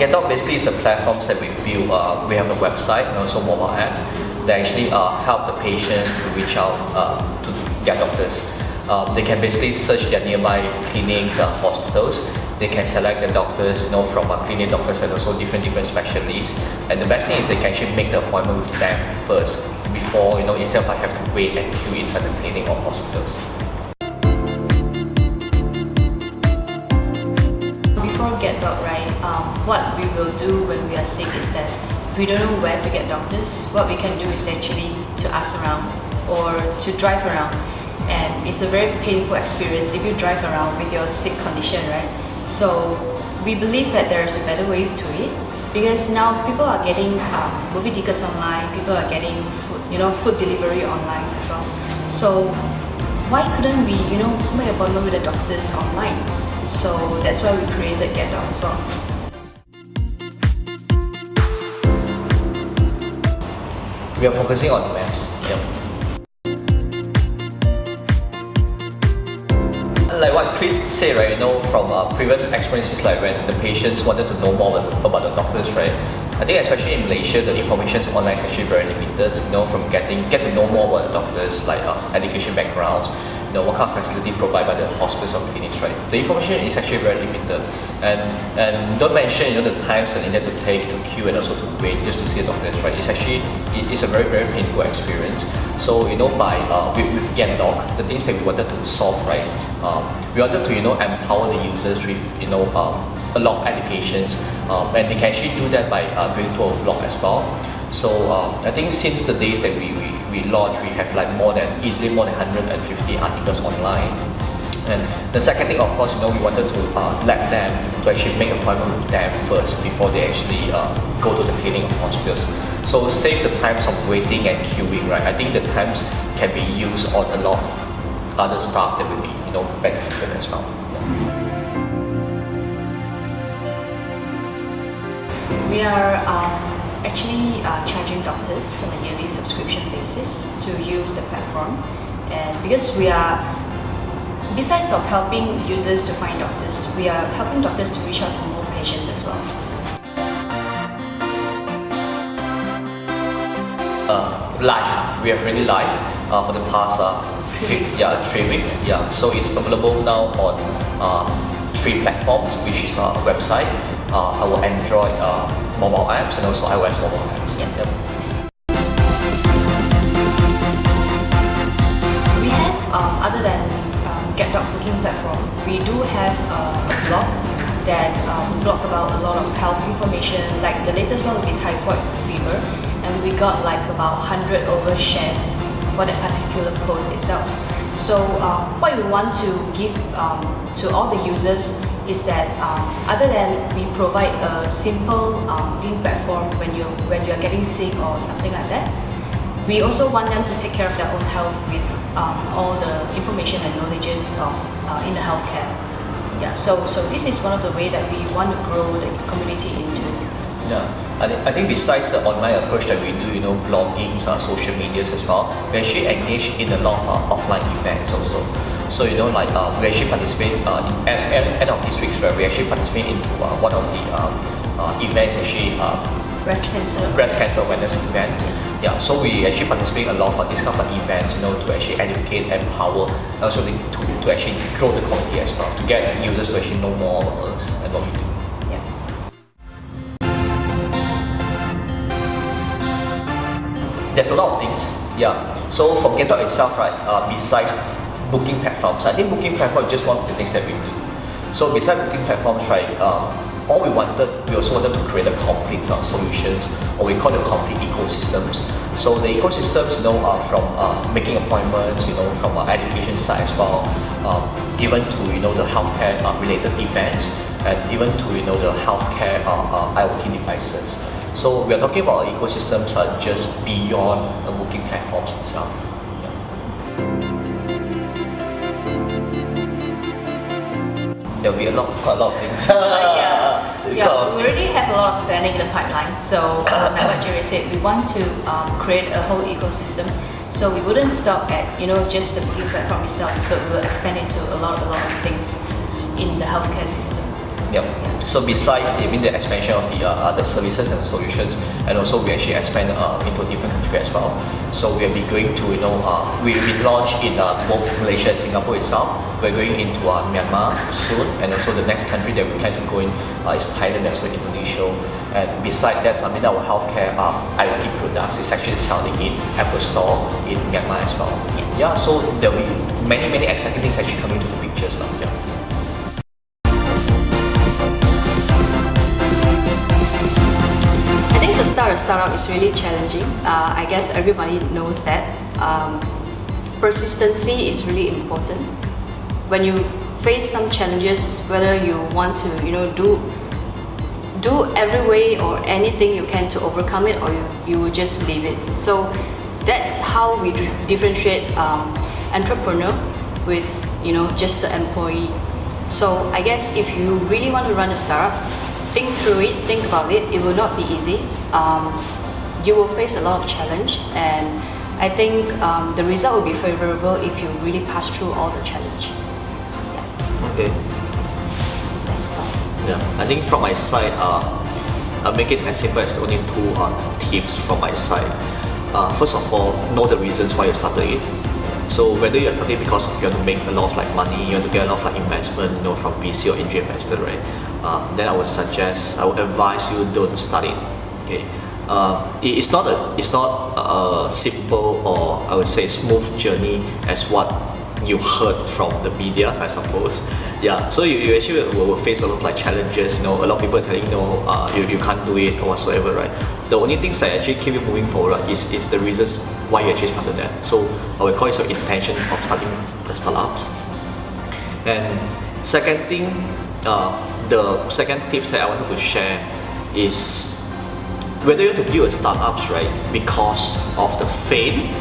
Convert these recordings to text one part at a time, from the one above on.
GetDoc basically is a platform that we build. We have a website and also mobile apps that actually help the patients to reach out to their doctors. They can basically search their nearby clinics, hospitals. They can select the doctors, from clinic doctors and also different specialists. And the best thing is they can actually make the appointment with them first before, instead of have to wait and queue inside the clinic or hospitals. Before GetDoc, right, what we will do when we are sick is that if we don't know where to get doctors, what we can do is actually to ask around or to drive around. And it's a very painful experience if you drive around with your sick condition, right? So we believe that there is a better way to it, because now people are getting movie tickets online, people are getting food delivery online as well. So why couldn't we make an appointment with the doctors online? So that's why we created GetDoc as well. We are focusing on mass. Like what Chris said, right? From previous experiences, like when the patients wanted to know more about the doctors, right? I think especially in Malaysia, the information online is actually very limited. From get to know more about the doctors, like education backgrounds, what kind of facility provided by the hospitals or clinics, right? The information is actually very limited, and don't mention the times that you need to take to queue and also to wait just to see the doctors, right? It's a very very painful experience. So by with GetDoc, the things that we wanted to solve, right? We wanted to empower the users with a lot of educations, and they can actually do that by going to our blog as well. So I think since the days that we launched, we have like easily more than 150 articles online. And the second thing, of course, we wanted to let them to actually make an appointment with them first before they actually go to the clinic or hospitals. So save the times of waiting and queuing, right? I think the times can be used on a lot of other stuff that will be benefited as well. We are actually charging doctors on a yearly subscription basis to use the platform, and because we are, besides of helping users to find doctors, we are helping doctors to reach out to more patients as well. Live, we have really live for the past 3 weeks. Yeah, 3 weeks. Yeah, so it's available now on 3 platforms, which is our website, our Android mobile apps, and also iOS mobile apps. Yep. We have, other than GetDoc booking platform, we do have a blog that blog about a lot of health information. Like the latest one will be typhoid fever, and we got like about 100 over shares for that particular post itself. So what we want to give to all the users is that other than we provide a simple link platform when you're getting sick or something like that, we also want them to take care of their own health with all the information and knowledges of in the healthcare. Yeah, so this is one of the ways that we want to grow the community into. Yeah, I think besides the online approach that we do, blogging, social medias as well, we actually engage in a lot of offline events also. So we actually participate in end of this week, where we actually participate in one of the events, actually breast cancer awareness event. Yeah, so we actually participate a lot for this kind of events, to actually educate, empower, and also to actually grow the community as well, to get users to actually know more about us and what we do. Yeah. There's a lot of things. Yeah. So for GetDoc itself, right, besides booking platforms, I think booking platform is just one of the things that we do. So besides booking platforms, right, we also wanted to create a complete solutions, or we call it complete ecosystems. So the ecosystems, are from making appointments, from education side as well, even to the healthcare related events, and even to the healthcare IoT devices. So we are talking about ecosystems just beyond the booking platforms itself. There'll be quite a lot of things. We already have a lot of planning in the pipeline. So like what Jerry said, we want to create a whole ecosystem. So we wouldn't stop at just the booking platform itself, but we will expand into a lot of things in the healthcare system. Yep. So besides the expansion of the other services and solutions, and also we actually expand into different countries as well. So we'll be going to we will be launched in both Malaysia and Singapore itself. We're going into Myanmar soon, and also the next country that we plan to go in is Thailand and also Indonesia. And besides that, our healthcare IoT products is actually selling in Apple Store in Myanmar as well. Yeah. So there will be many exciting things actually coming to the pictures now. Yeah. To start a startup is really challenging. I guess everybody knows that. Persistency is really important. When you face some challenges, whether you want to do every way or anything you can to overcome it, or you will just leave it. So that's how we differentiate entrepreneur with just an employee. So I guess if you really want to run a startup, think through it, think about it. It will not be easy. You will face a lot of challenge, and I think the result will be favorable if you really pass through all the challenge. Yeah. Okay. That's all. Yeah, I think from my side, I'll make it as simple as only two tips from my side. First of all, know the reasons why you started it. So whether you're starting because you want to make a lot of money, you want to get a lot of investment, from VC or angel investor, right? Then I would advise you don't start it. Okay. It's not a simple, or I would say smooth journey as what you heard from the media, I suppose. Yeah. So you actually will face a lot of challenges. A lot of people telling you can't do it or whatsoever, right? The only things that actually keep you moving forward is the reasons why you actually started that. So I would call it your intention of starting the startups. And second thing, the second tips that I wanted to share is whether you want to build a startups, right, because of the fame.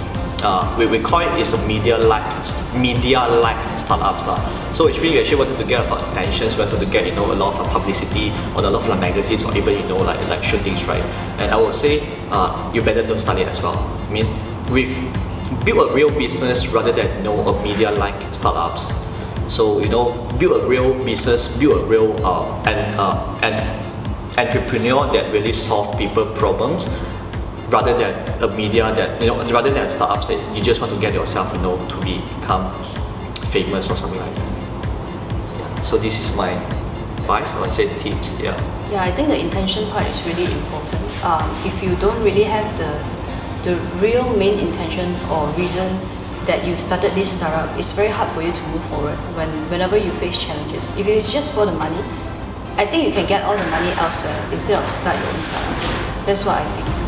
We call it is a media-like startups. So which means you actually wanted to get a lot of attention, wanted to get a lot of publicity on a lot of magazines or even like shootings, right? And I would say you better don't start it as well. I mean, we've built a real business rather than a media-like startups. So build a real business, build a real an entrepreneur that really solve people problems, rather than a media that rather than startups that you just want to get yourself to become famous or something like that. Yeah. So this is my advice, or I say tips. Yeah. Yeah, I think the intention part is really important. If you don't really have the real main intention or reason that you started this startup, it's very hard for you to move forward whenever you face challenges. If it is just for the money, I think you can get all the money elsewhere instead of start your own startups. That's what I think.